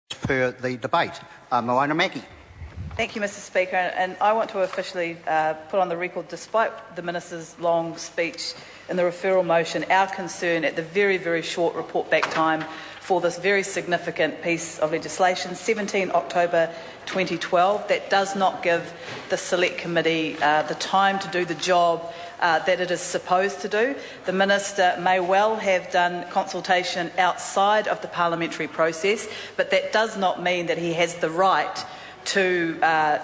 per the debate. Moana Mackie. Thank you, Mr Speaker, and I want to officially put on the record, despite the Minister's long speech in the referral motion, our concern at the very, very short report back time for this very significant piece of legislation, 17 October 2012, that does not give the Select Committee the time to do the job that it is supposed to do. The Minister may well have done consultation outside of the parliamentary process, but that does not mean that he has the right to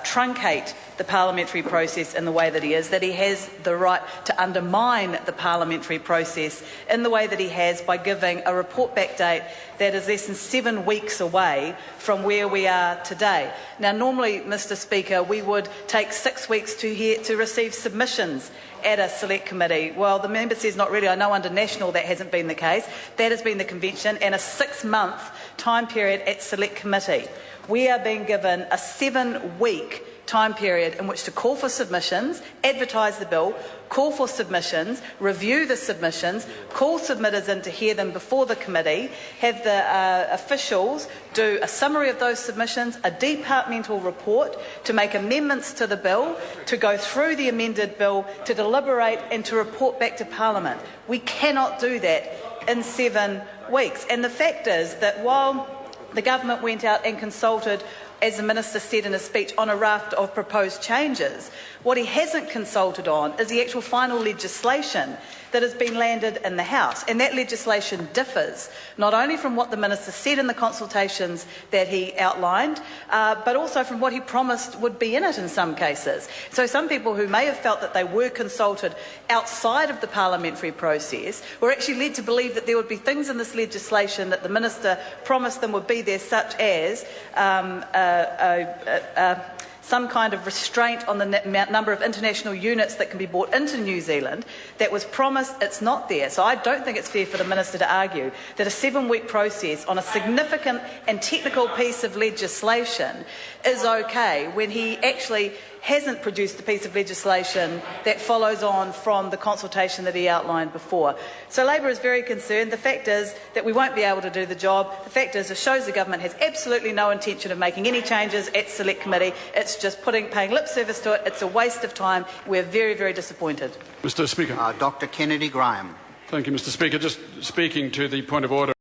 truncate the parliamentary process in the way that he is, that he has the right to undermine the parliamentary process in the way that he has by giving a report back date that is less than 7 weeks away from where we are today. Now, normally, Mr Speaker, we would take 6 weeks to receive submissions at a Select Committee. Well, the member says not really. I know under National that hasn't been the case. That has been the convention, and a 6-month time period at Select Committee. We are being given a 7-week time period in which to call for submissions, advertise the bill, call for submissions, review the submissions, call submitters in to hear them before the committee, have the officials do a summary of those submissions, a departmental report, to make amendments to the bill, to go through the amended bill, to deliberate and to report back to Parliament. We cannot do that in 7 weeks. And the fact is that while the government went out and consulted, as the Minister said in his speech, on a raft of proposed changes, what he hasn't consulted on is the actual final legislation that has been landed in the House. And that legislation differs not only from what the Minister said in the consultations that he outlined, but also from what he promised would be in it in some cases. So some people who may have felt that they were consulted outside of the parliamentary process were actually led to believe that there would be things in this legislation that the Minister promised them would be there, such as some kind of restraint on the number of international units that can be brought into New Zealand that was promised. It's not there. So I don't think it's fair for the Minister to argue that a 7-week process on a significant and technical piece of legislation is okay when he actually hasn't produced a piece of legislation that follows on from the consultation that he outlined before. So Labor is very concerned. The fact is that we won't be able to do the job. The fact is it shows the government has absolutely no intention of making any changes at Select Committee. It's just paying lip service to it. It's a waste of time. We're very, very disappointed. Mr Speaker. Dr Kennedy Graham. Thank you, Mr Speaker. Just speaking to the point of order.